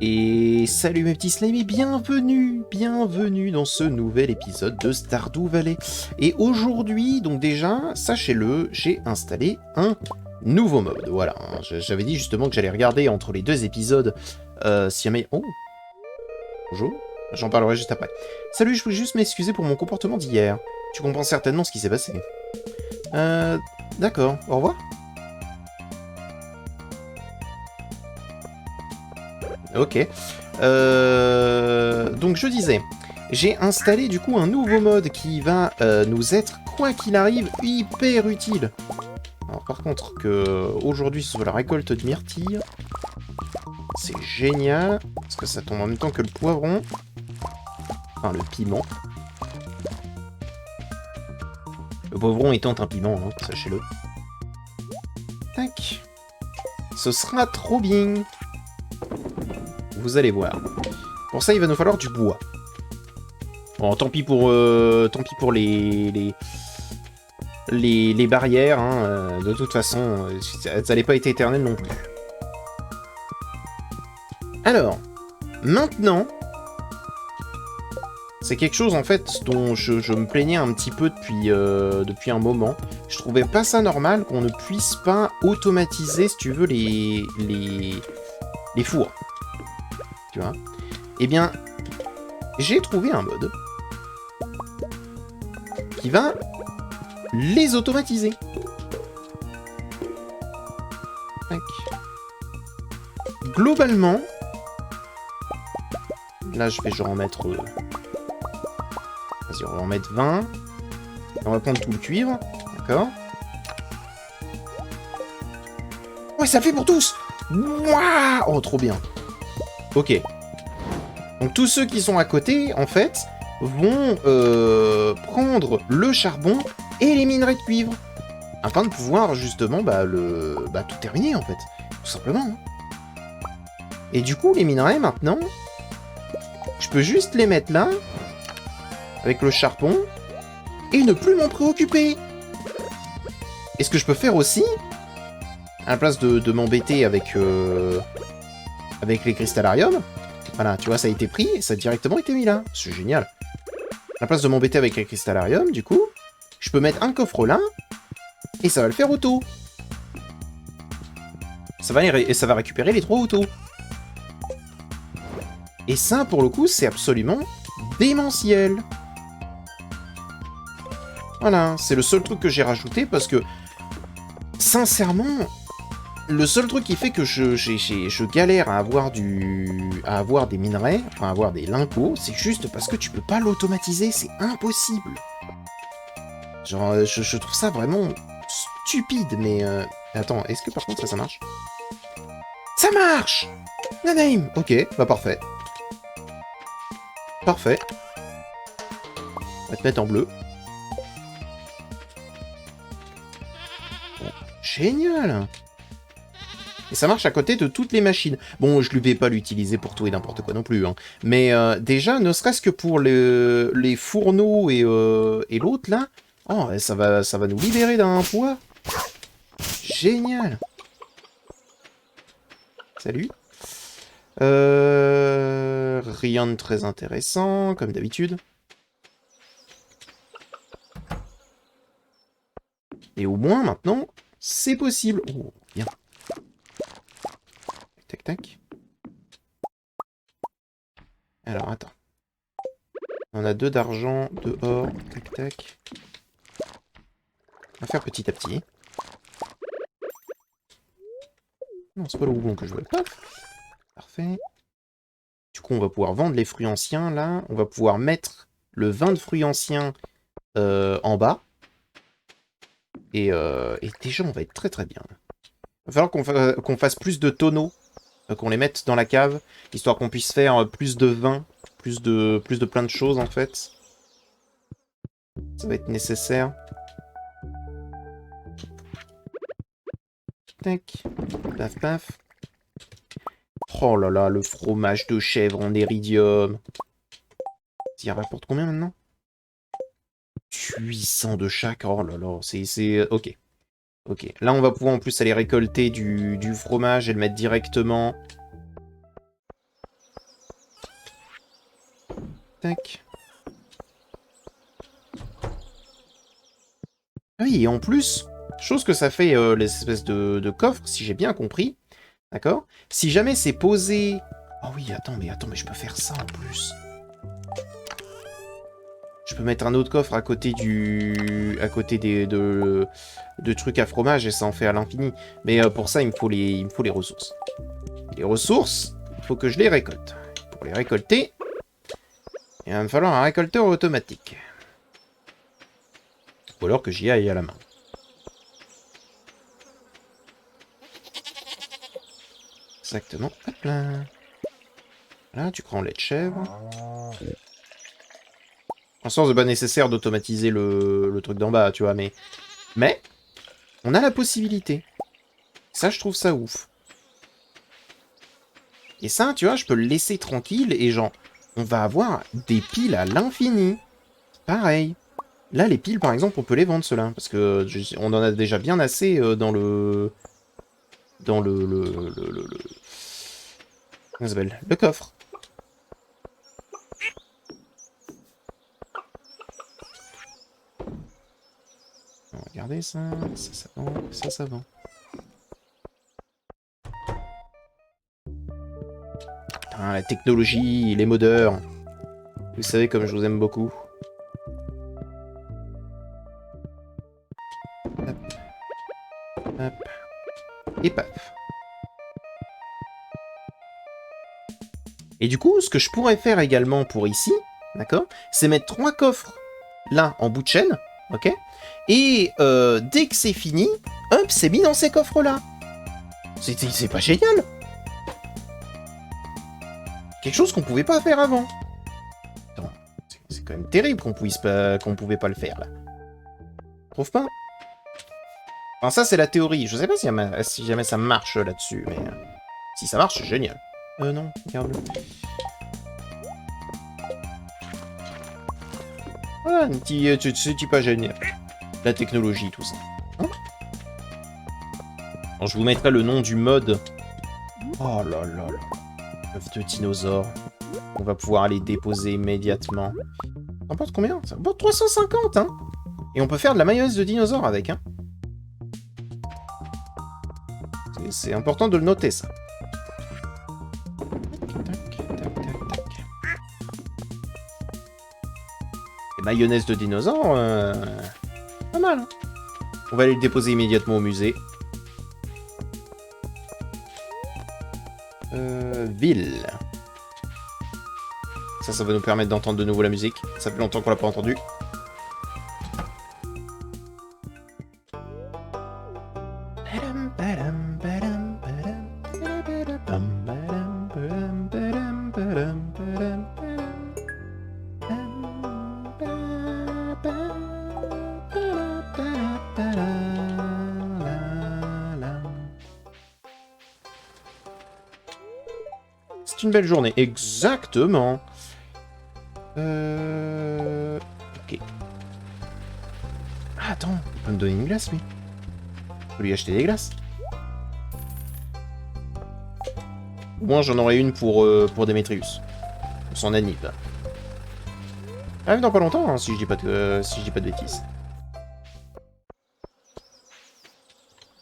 Et salut mes petits slimes et bienvenue dans ce nouvel épisode de Stardew Valley. Et aujourd'hui, donc déjà, sachez-le, j'ai installé un nouveau mode. Voilà, hein, j'avais dit justement que j'allais regarder entre les deux épisodes si jamais... Oh, bonjour, j'en parlerai juste après. Salut, je voulais juste m'excuser pour mon comportement d'hier. Tu comprends certainement ce qui s'est passé. D'accord, au revoir. Ok. Donc je disais, j'ai installé du coup un nouveau mode qui va nous être, quoi qu'il arrive, hyper utile. Alors par contre, que aujourd'hui ce soit la récolte de myrtilles, c'est génial, parce que ça tombe en même temps que le poivron. Enfin, le piment. Le poivron étant un piment, hein, sachez-le. Tac. Ce sera trop bien. Vous allez voir. Pour ça, il va nous falloir du bois. Bon, tant pis pour les barrières. Hein, de toute façon, ça n'allait pas être éternel non plus. Alors, maintenant, c'est quelque chose en fait dont je me plaignais un petit peu depuis un moment. Je trouvais pas ça normal qu'on ne puisse pas automatiser, si tu veux, les fours. Tu vois? Eh bien, j'ai trouvé un mode qui va les automatiser. Tac. Globalement, là je vais en mettre... Vas-y, on va en mettre 20. On va prendre tout le cuivre, d'accord? Ouais, ça fait pour tous! Waouh! Oh, trop bien. Ok. Donc tous ceux qui sont à côté, en fait, vont prendre le charbon et les minerais de cuivre. Afin de pouvoir, justement, tout terminer, en fait. Tout simplement. Hein. Et du coup, les minerais, maintenant, je peux juste les mettre là, avec le charbon, et ne plus m'en préoccuper. Et ce que je peux faire aussi, à la place de m'embêter avec les cristallariums, voilà, tu vois, ça a été pris et ça a directement été mis là. C'est génial. À la place de m'embêter avec les cristallariums, du coup, je peux mettre un coffre là, et ça va le faire auto. Et ça va récupérer les 3 autos. Et ça, pour le coup, c'est absolument démentiel. Voilà, c'est le seul truc que j'ai rajouté parce que, sincèrement, le seul truc qui fait que je galère à avoir des minerais, enfin à avoir des lingots, c'est juste parce que tu peux pas l'automatiser, c'est impossible. Genre, je trouve ça vraiment stupide, mais... Attends, est-ce que par contre ça marche? Ça marche! Nanaim! Ok, bah parfait. Parfait. On va te mettre en bleu. Bon, génial! Et ça marche à côté de toutes les machines. Bon, je ne vais pas l'utiliser pour tout et n'importe quoi non plus. Hein. Mais déjà, ne serait-ce que pour les fourneaux et l'autre, là, oh, ça va nous libérer d'un poids. Génial. Salut. Rien de très intéressant, comme d'habitude. Et au moins, maintenant, c'est possible. Oh, bien. Tac, tac. Alors, attends. On a 2 d'argent, 2 or. Tac, tac. On va faire petit à petit. Non, c'est pas le houblon que je veux. Hop. Parfait. Du coup, on va pouvoir vendre les fruits anciens, là. On va pouvoir mettre le vin de fruits anciens en bas. Et déjà, on va être très très bien. Il va falloir qu'on fasse plus de tonneaux. Qu'on les mette dans la cave. Histoire qu'on puisse faire plus de vin. Plus de plein de choses, en fait. Ça va être nécessaire. Tac. Paf, paf. Oh là là, le fromage de chèvre en iridium. Il rapporte combien maintenant? 800 de chaque. Oh là là, c'est... Ok. Ok. Là, on va pouvoir en plus aller récolter du fromage et le mettre directement Tac. Oui, et en plus, chose que ça fait les espèces de coffres, si j'ai bien compris, d'accord? Si jamais c'est posé... Oh oui, attends, mais je peux faire ça en plus. Je peux mettre un autre coffre à côté à côté de trucs à fromage et ça en fait à l'infini. Mais pour ça, il me faut les ressources. Les ressources, il faut que je les récolte. Pour les récolter, il va me falloir un récolteur automatique. Ou alors que j'y aille à la main. Exactement. Hop là. Là, tu prends lait de chèvre. En sens, c'est pas nécessaire d'automatiser le truc d'en bas, tu vois, mais on a la possibilité. Ça, je trouve ça ouf. Et ça, tu vois, je peux le laisser tranquille et genre, on va avoir des piles à l'infini. Pareil. Là, les piles, par exemple, on peut les vendre, ceux-là. Parce que on en a déjà bien assez dans le... Dans comment ça s'appelle? Le coffre. On va regarder ça. Ça vend. Ça vend. Putain, la technologie, les modeurs. Vous savez comme je vous aime beaucoup. Hop. Hop. Et paf. Et du coup, ce que je pourrais faire également pour ici, d'accord, c'est mettre 3 coffres là en bout de chaîne, ok. Et dès que c'est fini, hop, c'est mis dans ces coffres-là. C'est pas génial. Quelque chose qu'on pouvait pas faire avant. Attends, c'est quand même terrible qu'on pouvait pas le faire là. Trouve pas? Enfin, ça c'est la théorie. Je sais pas si jamais ça marche là-dessus, mais si ça marche, c'est génial. Non, regarde-le. Ah, c'est pas génial. La technologie, tout ça. Hein? Alors, je vous mettrai le nom du mode. Oh là là là. Œuf de dinosaure. On va pouvoir aller déposer immédiatement. Ça rapporte combien? Ça rapporte 350, hein. Et on peut faire de la mayonnaise de dinosaure avec, hein. C'est important de le noter, ça. Et mayonnaise de dinosaure, pas mal, hein. On va aller le déposer immédiatement au musée. Ville. Ça va nous permettre d'entendre de nouveau la musique. Ça fait longtemps qu'on l'a pas entendu. C'est une belle journée. Exactement. Ok. Ah, attends, il peut me donner une glace, lui. Je peux lui acheter des glaces. Au moins, j'en aurai une pour Démétrius. Pour son anniv. Ah, dans pas longtemps, hein, si je dis pas de bêtises.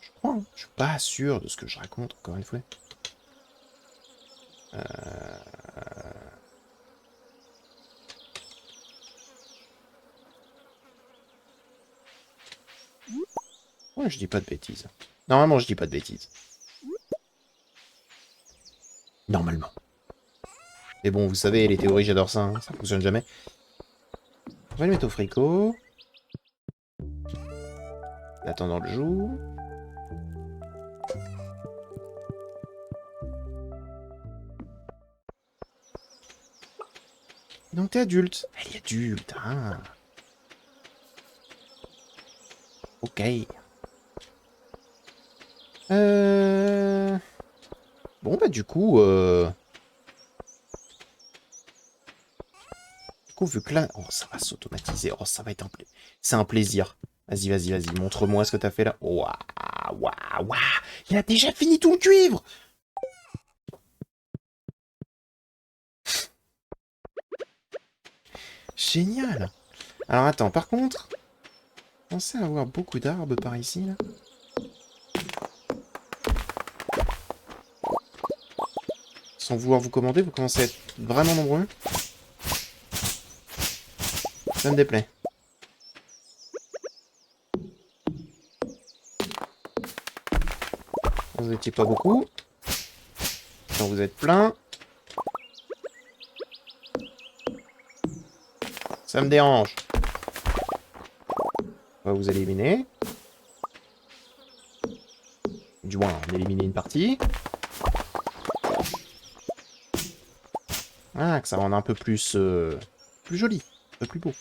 Je crois, hein. Je suis pas sûr de ce que je raconte, encore une fois. Ouais, je dis pas de bêtises. Normalement, je dis pas de bêtises. Normalement. Mais bon, vous savez, les théories, j'adore ça. Hein. Ça fonctionne jamais. On va le mettre au frigo. L'attendant le jour. Donc t'es adulte. Elle est adulte, hein. Ok. Bon, bah du coup... Du coup, vu que là... Oh, ça va s'automatiser. Oh, ça va être c'est un plaisir. Vas-y, vas-y, vas-y. Montre-moi ce que t'as fait là. Waouh, waouh, waouh. Il a déjà fini tout le cuivre. Génial. Alors attends, par contre, pensez à avoir beaucoup d'arbres par ici, là. Sans vouloir vous commander, vous commencez à être vraiment nombreux. Ça me déplaît. Vous étiez pas beaucoup. Quand vous êtes plein. Ça me dérange. On va vous éliminer. Du moins, on éliminer une partie. Ah, que ça rende un peu plus, plus joli. Un peu plus beau.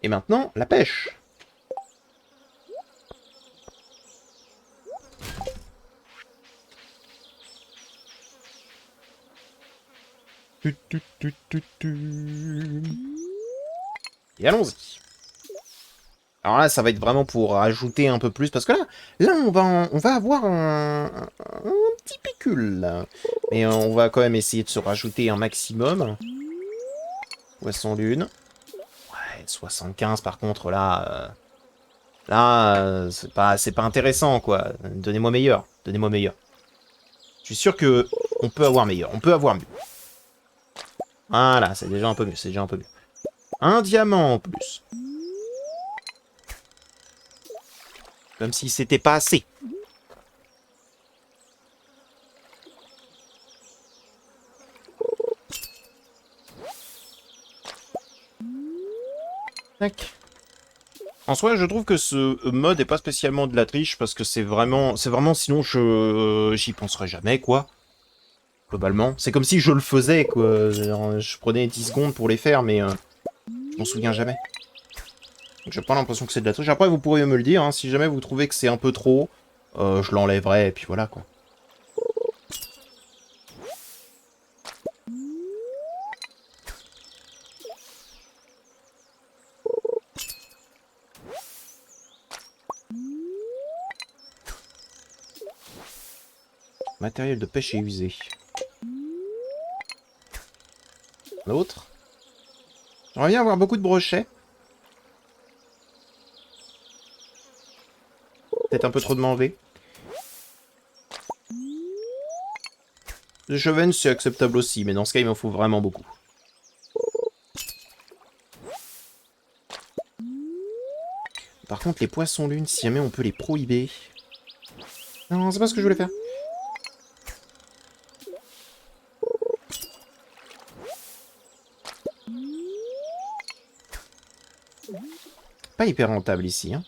Et maintenant, la pêche. Et allons-y. Alors là, ça va être vraiment pour ajouter un peu plus, parce que là on va avoir un petit pécule, là. Mais on va quand même essayer de se rajouter un maximum. Poisson lune. Ouais, 75 par contre, c'est pas intéressant, quoi. Donnez-moi meilleur, donnez-moi meilleur. Je suis sûr que on peut avoir meilleur, on peut avoir mieux. Voilà, c'est déjà un peu mieux, c'est déjà un peu mieux. Un diamant en plus. Comme si c'était pas assez. Tac. En soi, je trouve que ce mode est pas spécialement de la triche parce que c'est vraiment, sinon j'y penserais jamais, quoi. Globalement, c'est comme si je le faisais, quoi. Je prenais 10 secondes pour les faire, mais je m'en souviens jamais. Donc j'ai pas l'impression que c'est de la triche. Après, vous pourriez me le dire, hein, si jamais vous trouvez que c'est un peu trop, je l'enlèverai et puis voilà, quoi. Matériel de pêche est usé. L'autre. J'aimerais bien avoir beaucoup de brochets. Peut-être un peu trop de m'enlever. De chevenne, c'est acceptable aussi, mais dans ce cas, il m'en faut vraiment beaucoup. Par contre, les poissons lunes, si jamais on peut les prohiber... Non, c'est pas ce que je voulais faire. Pas hyper rentable ici, hein.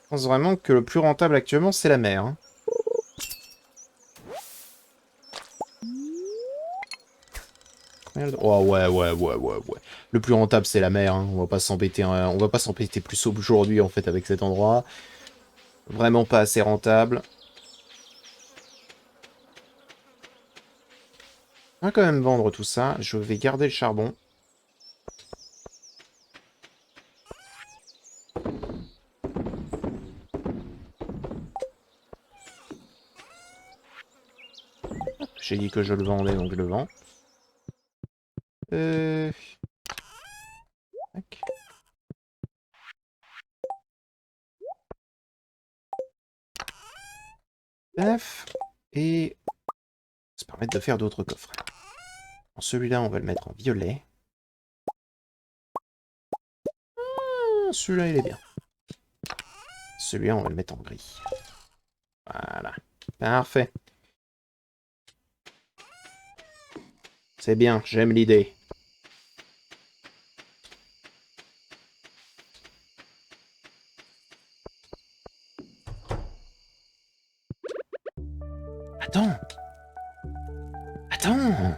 Je pense vraiment que le plus rentable actuellement, c'est la mer, hein. Oh ouais. Le plus rentable, c'est la mer, hein. On va pas s'embêter, hein. On va pas s'embêter plus aujourd'hui, en fait, avec cet endroit. Vraiment pas assez rentable. On va quand même vendre tout ça. Je vais garder le charbon. J'ai dit que je le vendais, donc je le vends. Tac. Paf. Et... ça permet de faire d'autres coffres. Celui-là, on va le mettre en violet. Celui-là, il est bien. Celui-là, on va le mettre en gris. Voilà. Parfait. C'est bien, j'aime l'idée. Attends. Attends.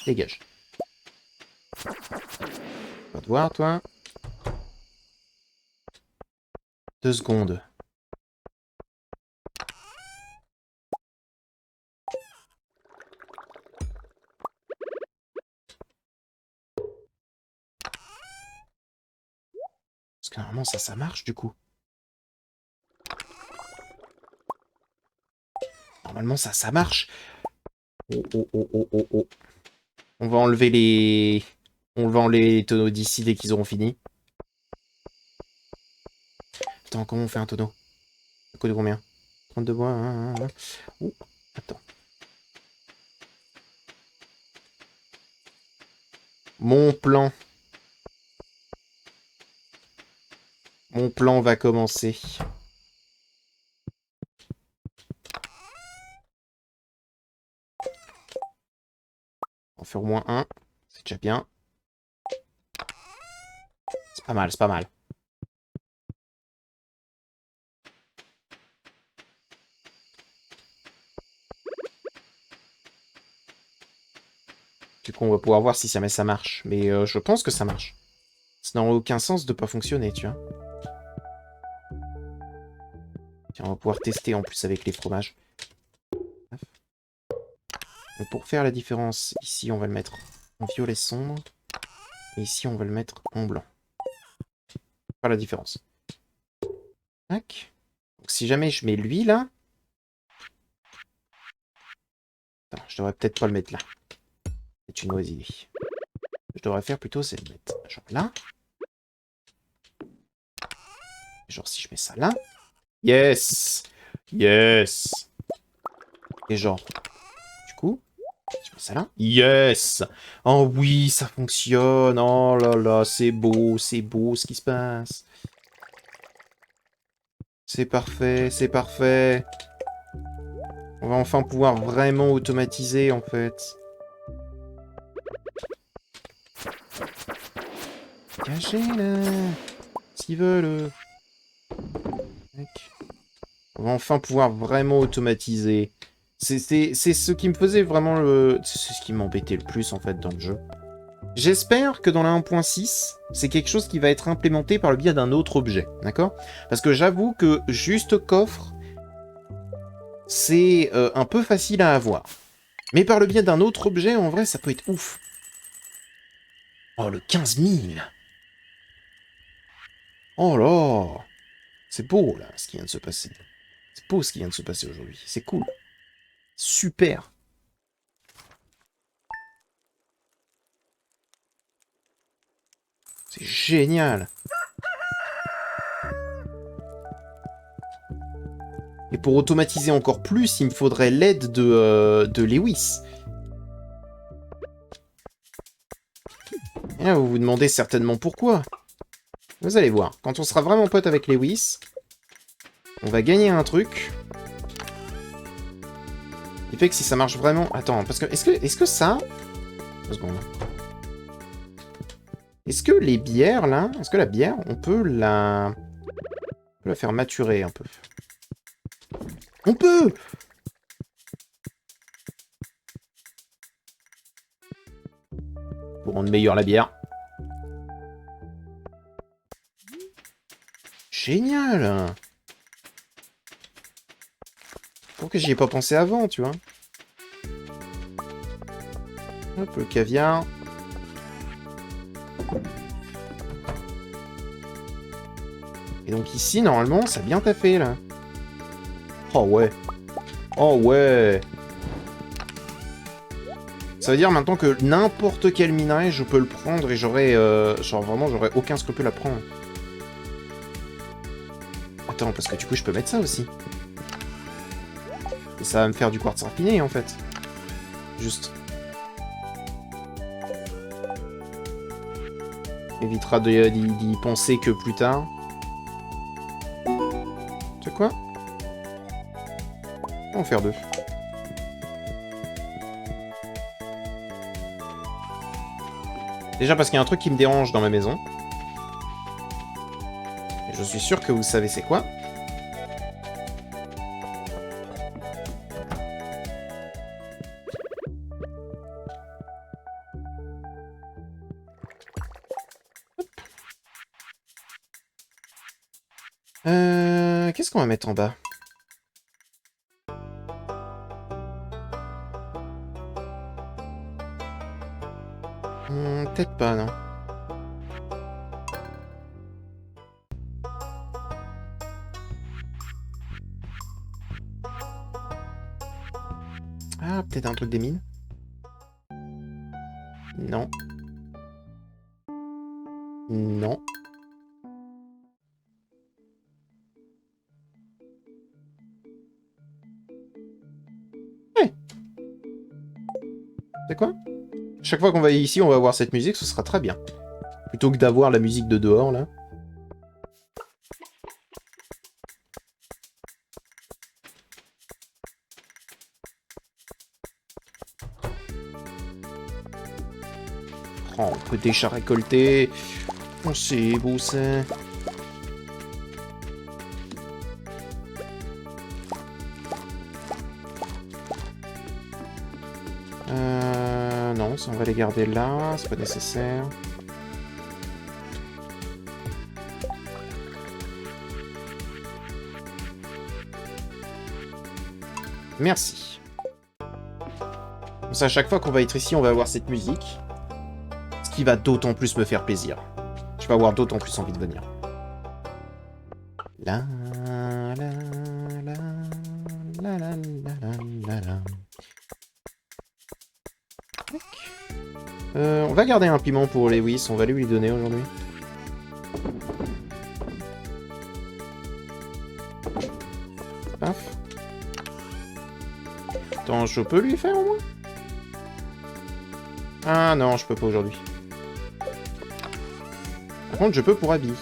Dégage. Va te voir, toi. 2 secondes. que normalement, ça marche, du coup. Normalement, ça marche. Oh, oh, oh, oh, oh, oh. On va enlever les... On va enlever les tonneaux d'ici dès qu'ils auront fini. Attends, comment on fait un tonneau? Ça coûte combien? 32 bois. Ouh, attends. Mon plan. Mon plan va commencer. On va faire au moins un. C'est déjà bien. C'est pas mal, c'est pas mal. Du coup, on va pouvoir voir si jamais ça marche. Mais je pense que ça marche. Ça n'aurait aucun sens de pas fonctionner, tu vois. Tiens, on va pouvoir tester en plus avec les fromages. Mais pour faire la différence, ici, on va le mettre en violet sombre. Et ici, on va le mettre en blanc. Pas la différence. Tac. Donc, si jamais je mets lui, là... Attends, je devrais peut-être pas le mettre là. C'est une mauvaise idée. Ce que je devrais faire plutôt, c'est le mettre genre là. Genre si je mets ça là. Yes! Yes! Et genre, du coup, je mets ça là. Yes! Oh oui, ça fonctionne! Oh là là, c'est beau ce qui se passe. C'est parfait, c'est parfait. On va enfin pouvoir vraiment automatiser, en fait. Cachez-la! S'ils veulent. On va enfin pouvoir vraiment automatiser. C'est ce qui me faisait vraiment le... C'est ce qui m'embêtait le plus, en fait, dans le jeu. J'espère que dans la 1.6, c'est quelque chose qui va être implémenté par le biais d'un autre objet, d'accord? Parce que j'avoue que juste coffre, c'est un peu facile à avoir. Mais par le biais d'un autre objet, en vrai, ça peut être ouf. Oh, le 15 000! Oh là! C'est beau, là, ce qui vient de se passer. C'est beau, ce qui vient de se passer aujourd'hui. C'est cool. Super! C'est génial! Et pour automatiser encore plus, il me faudrait l'aide de Lewis. Et là, vous vous demandez certainement pourquoi. Vous allez voir, quand on sera vraiment pote avec Lewis, on va gagner un truc. Il fait que si ça marche vraiment... Attends, parce que... Est-ce que ça... 2 secondes. Est-ce que les bières, là... Est-ce que la bière, on peut la... On peut la faire maturer un peu. On peut! Pour rendre meilleure la bière. Génial! Pourquoi j'y ai pas pensé avant, tu vois? Hop, le caviar. Et donc ici, normalement, ça a bien taffé, là. Oh ouais. Oh ouais. Ça veut dire maintenant que n'importe quel minerai, je peux le prendre et j'aurais... genre vraiment, j'aurais aucun scrupule à prendre. Attends, parce que du coup, je peux mettre ça aussi. Et ça va me faire du quartz raffiné, en fait. Juste. Évitera d'y penser que plus tard. Tu sais quoi? On va en faire 2. Déjà parce qu'il y a un truc qui me dérange dans ma maison. Et je suis sûr que vous savez c'est quoi. Qu'est-ce qu'on va mettre en bas? Peut-être pas, non. Peut-être un truc des mines? Non. Non. Hey. C'est quoi? Chaque fois qu'on va ici, on va avoir cette musique, ce sera très bien. Plutôt que d'avoir la musique de dehors, là. Oh, on peut déjà récolter. Oh, c'est beau, ça. Non, ça, on va les garder là. C'est pas nécessaire. Merci. Comme ça, à chaque fois qu'on va être ici, on va avoir cette musique. Ce qui va d'autant plus me faire plaisir. Je vais avoir d'autant plus envie de venir. La la la la la la la la. On va garder un piment pour Lewis, on va lui donner aujourd'hui. Paf. Attends, je peux lui faire au moins? Ah non, je peux pas aujourd'hui. Par contre, je peux pour Abby.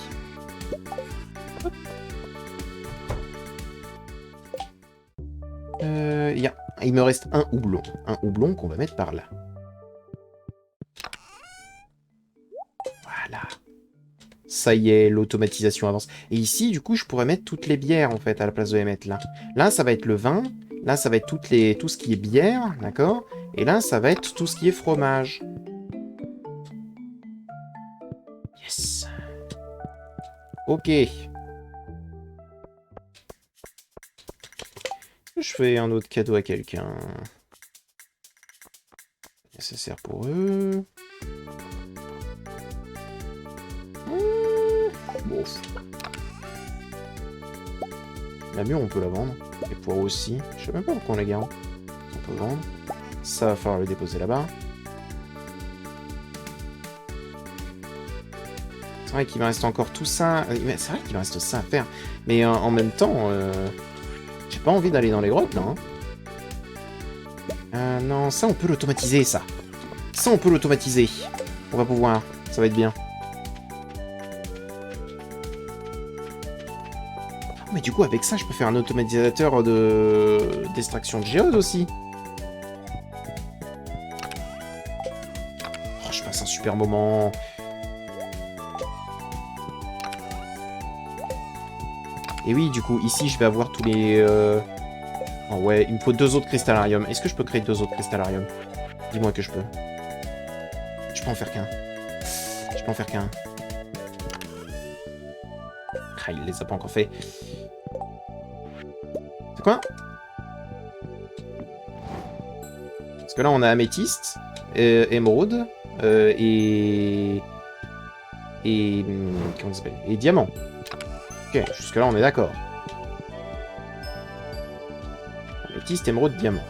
Il me reste un houblon. Un houblon qu'on va mettre par là. Voilà. Ça y est, l'automatisation avance. Et ici, du coup, je pourrais mettre toutes les bières, en fait, à la place de les mettre là. Là, ça va être le vin. Là, ça va être tout ce qui est bière, d'accord? Et là, ça va être tout ce qui est fromage. Yes. Ok. Je fais un autre cadeau à quelqu'un. Nécessaire pour eux. Bon. La mûre, on peut la vendre. Les poireaux aussi. Je sais même pas pourquoi on les garde. On peut vendre. Ça va falloir le déposer là-bas. C'est vrai qu'il me reste encore tout ça. C'est vrai qu'il me reste ça à faire. Mais en même temps, j'ai pas envie d'aller dans les grottes, là. Non, ça, on peut l'automatiser, ça. Ça, on peut l'automatiser. On va pouvoir. Ça va être bien. Mais du coup, avec ça, je peux faire un automatisateur d'extraction de géode aussi. Oh, je passe un super moment. Et oui, du coup, ici, je vais avoir tous les... Oh ouais, il me faut 2 autres cristallariums. Est-ce que je peux créer 2 autres cristallariums? Dis-moi que je peux. Je peux en faire qu'un. Je peux en faire qu'un. Ah, il les a pas encore fait. C'est quoi? Parce que là, on a améthyste, émeraude, et... Comment ça s'appelle? Et diamant. Ok, jusque-là, on est d'accord. Améthyste, émeraude, diamant.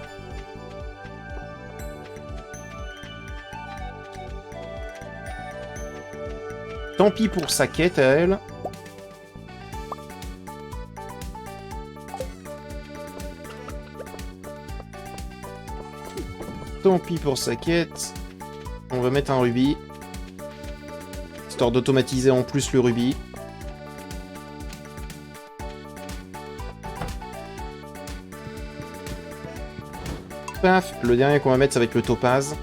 Tant pis pour sa quête à elle. Tant pis pour sa quête. On va mettre un rubis. Histoire d'automatiser en plus le rubis. Paf, le dernier qu'on va mettre, ça va être le topaz.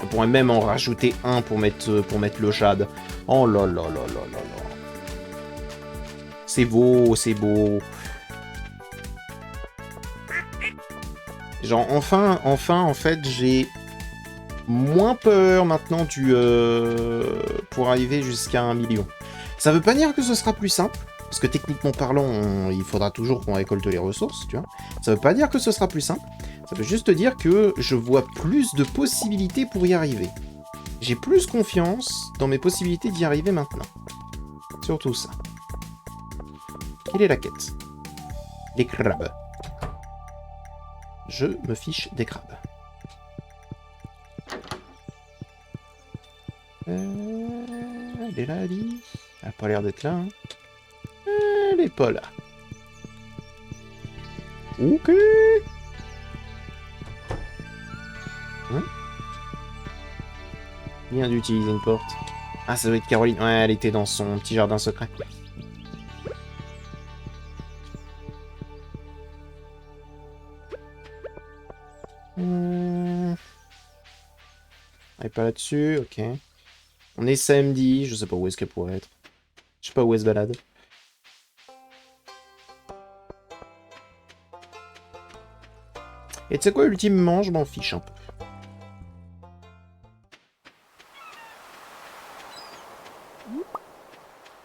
On pourrait même en rajouter un pour mettre le jade. Oh là là là là là là. C'est beau, c'est beau. Genre, enfin, en fait, j'ai moins peur maintenant pour arriver jusqu'à 1 million. Ça veut pas dire que ce sera plus simple, parce que techniquement parlant, il faudra toujours qu'on récolte les ressources, tu vois. Ça veut pas dire que ce sera plus simple, ça veut juste dire que je vois plus de possibilités pour y arriver. J'ai plus confiance dans mes possibilités d'y arriver maintenant. Surtout ça. Quelle est la quête? Les crabes. Je me fiche des crabes. Elle est là, Abby? Elle a pas l'air d'être là. Hein. Elle est pas là. Ok. Hein? Bien d'utiliser une porte. Ah, ça doit être Caroline. Ouais, elle était dans son petit jardin secret. Elle est pas là-dessus, ok. On est samedi, je sais pas où est-ce qu'elle pourrait être. Je sais pas où elle se balade. Et tu sais quoi, ultimement, je m'en fiche un peu.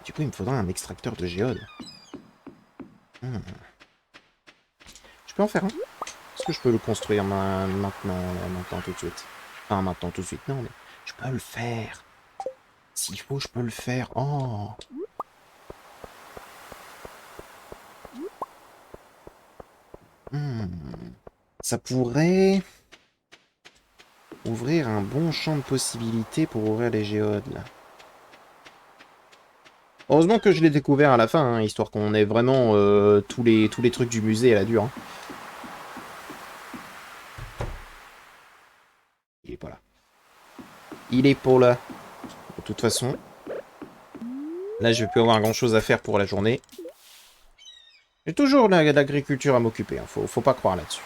Du coup, il me faudra un extracteur de géode. Je peux en faire un? Est-ce que je peux le construire maintenant tout de suite? Enfin, maintenant tout de suite, non, mais je peux le faire. S'il faut, je peux le faire. Oh! Ça pourrait ouvrir un bon champ de possibilités pour ouvrir les géodes, là. Heureusement que je l'ai découvert à la fin, hein, histoire qu'on ait vraiment tous les trucs du musée à la dure. Hein. Il est pas là. Il est pas là. De toute façon. Là, je vais plus avoir grand chose à faire pour la journée. J'ai toujours l'agriculture à m'occuper, hein. Faut pas croire là-dessus.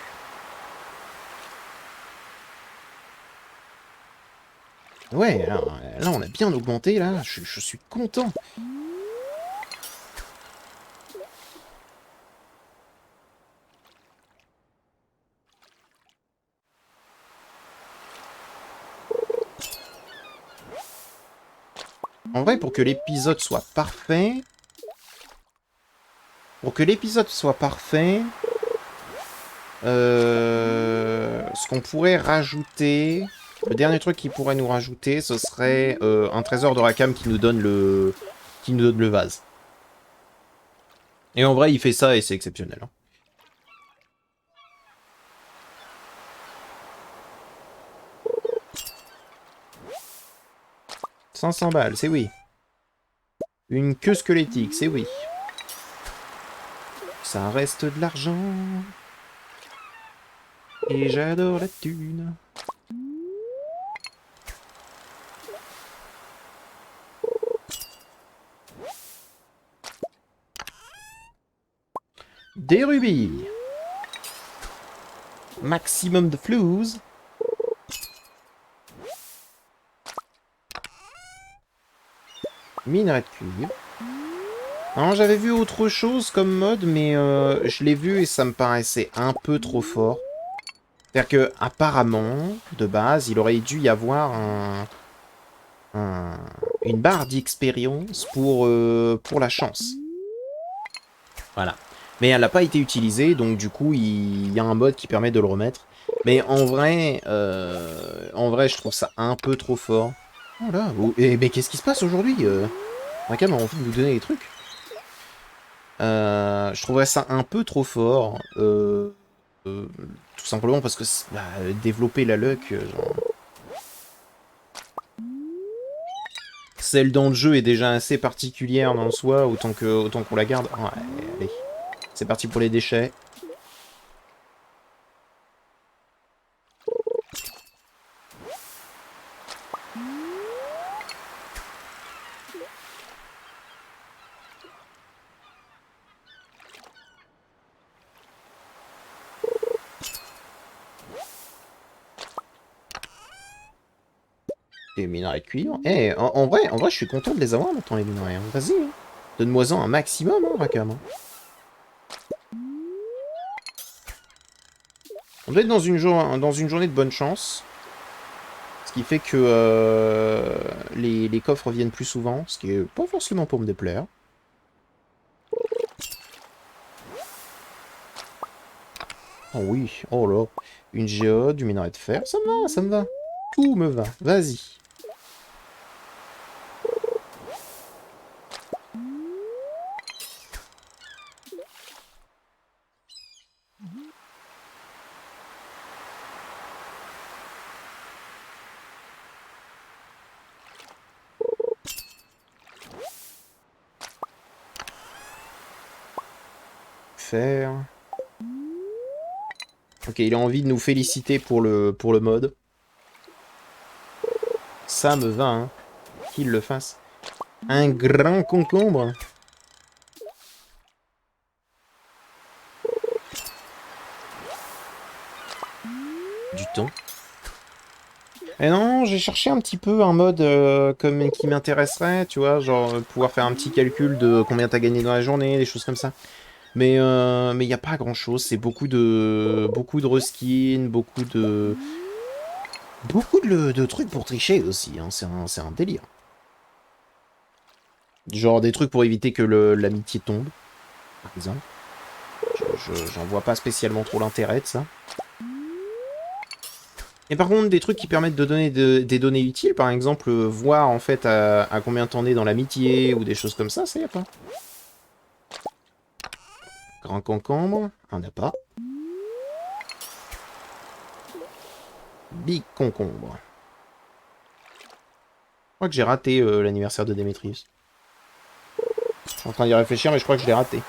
Ouais, là, on a bien augmenté, là. Je suis content. En vrai, pour que l'épisode soit parfait... ce qu'on pourrait rajouter... Le dernier truc qu'il pourrait nous rajouter, ce serait un trésor de Rakam qui nous donne le... vase. Et en vrai, il fait ça et c'est exceptionnel. Hein. 500 balles, c'est oui. Une queue squelettique, c'est oui. Ça reste de l'argent. Et j'adore la thune. Des rubis. Maximum de floues. Minerai de cuivre. Non, j'avais vu autre chose comme mode, mais je l'ai vu et ça me paraissait un peu trop fort. C'est-à-dire que, apparemment, de base, il aurait dû y avoir une barre d'expérience pour la chance. Voilà. Mais elle n'a pas été utilisée, donc du coup, il y a un mode qui permet de le remettre. Mais en vrai, je trouve ça un peu trop fort. Voilà. Mais qu'est-ce qui se passe aujourd'hui Rakam a envie de nous donner des trucs. Je trouverais ça un peu trop fort. Tout simplement parce que bah, développer la luck... genre... Celle dans le jeu est déjà assez particulière dans le soi, autant qu'on la garde. Ouais, allez. C'est parti pour les déchets. Les minerais de cuivre. Eh, en vrai, je suis content de les avoir maintenant, les minerais. Hein. Vas-y, hein. Donne-moi-en un maximum, hein, Rakam. Hein. On doit être dans une journée de bonne chance. Ce qui fait que les coffres viennent plus souvent, ce qui est pas forcément pour me déplaire. Oh oui, oh là. Une géode, du minerai de fer, ça me va, ça me va. Tout me va, vas-y. faire. Ok, il a envie de nous féliciter pour le mode. Ça me va, hein. Qu'il le fasse. Un grand concombre. Du temps. Et non, j'ai cherché un petit peu un mode comme qui m'intéresserait, tu vois, genre pouvoir faire un petit calcul de combien t'as gagné dans la journée, des choses comme ça. Mais y a pas grand chose, c'est beaucoup de reskin, beaucoup de trucs pour tricher aussi, hein. C'est un délire. Genre des trucs pour éviter que l'amitié tombe, par exemple. J'en vois pas spécialement trop l'intérêt de ça. Et par contre, des trucs qui permettent de donner des données utiles, par exemple, voir en fait à combien t'en es dans l'amitié, ou des choses comme ça y a pas. Grand concombre, on a pas. Big concombre. Je crois que j'ai raté l'anniversaire de Démétrius. Je suis en train d'y réfléchir, mais je crois que je l'ai raté.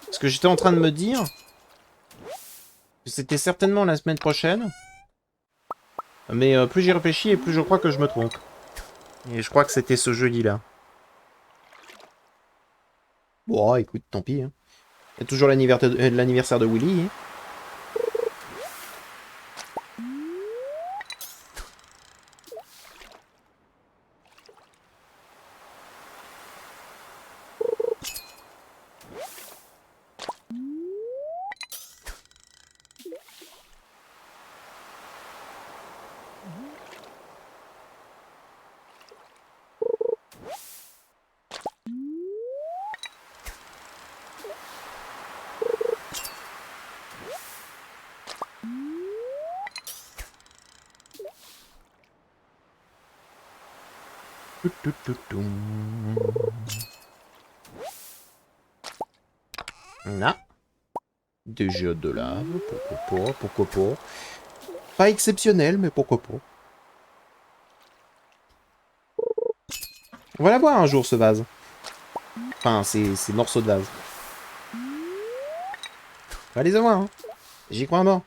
Parce que j'étais en train de me dire que c'était certainement la semaine prochaine. Mais plus j'y réfléchis et plus je crois que je me trompe. Et je crois que c'était ce jeudi-là. Bon, écoute, tant pis. Hein. Il y a toujours l'anniversaire de Willy. Hein. Ah. Des jeux de lave, pourquoi pas. Pas exceptionnel, mais pourquoi pas. On va l'avoir un jour, ce vase. Enfin, ces morceaux de vase. On va les avoir, hein. J'y crois à mort.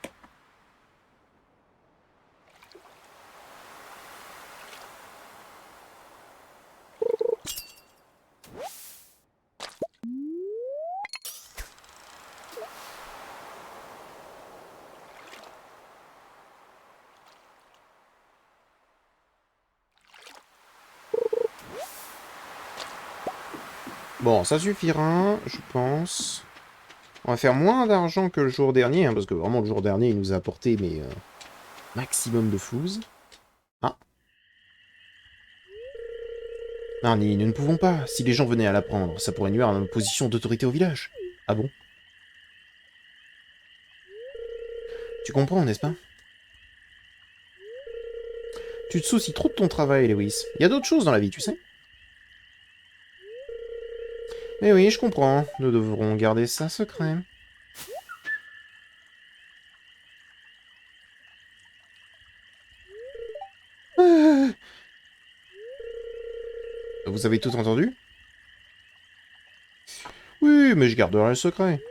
Bon, ça suffira, je pense. On va faire moins d'argent que le jour dernier, hein, parce que vraiment, le jour dernier, il nous a apporté, mais maximum de flouze. Ah. Marnie, nous ne pouvons pas. Si les gens venaient à l'apprendre, ça pourrait nuire à notre position d'autorité au village. Ah bon? Tu comprends, n'est-ce pas? Tu te soucies trop de ton travail, Lewis. Il y a d'autres choses dans la vie, tu sais. Mais oui, je comprends. Nous devrons garder ça secret. Ah. Vous avez tout entendu? Oui, mais je garderai le secret.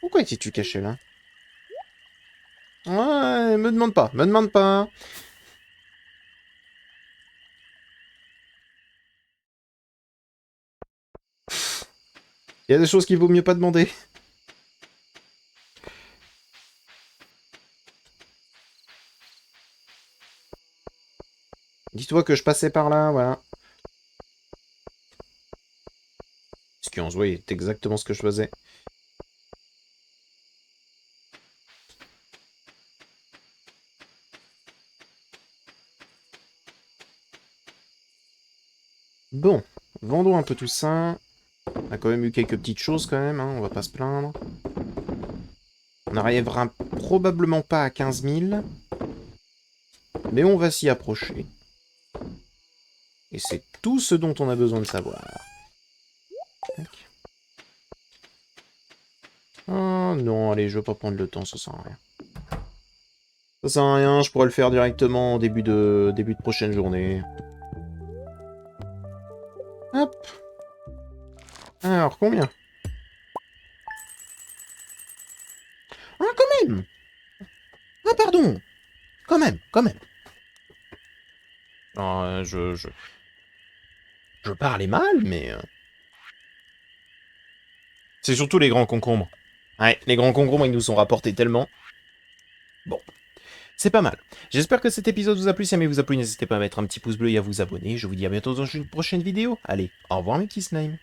Pourquoi étais-tu caché là? Ouais, me demande pas, me demande pas. Il y a des choses qu'il vaut mieux pas demander. Dis-toi que je passais par là, voilà. Ce qui en soi est exactement ce que je faisais. Bon, vendons un peu tout ça. On a quand même eu quelques petites choses quand même, hein, on va pas se plaindre. On n'arrivera probablement pas à 15 000. Mais on va s'y approcher. Et c'est tout ce dont on a besoin de savoir. Tac. Ah non, allez, je veux pas prendre le temps, ça sert à rien. Ça sert à rien, je pourrais le faire directement au début de prochaine journée. Hop. Alors, combien? Ah, quand même! Ah, pardon! Quand même, quand même. Alors, je parlais mal, mais... C'est surtout les grands concombres. Ouais, les grands concombres, ils nous sont rapportés tellement. Bon, c'est pas mal. J'espère que cet épisode vous a plu. Si jamais vous a plu, n'hésitez pas à mettre un petit pouce bleu et à vous abonner. Je vous dis à bientôt dans une prochaine vidéo. Allez, au revoir mes petits slimes.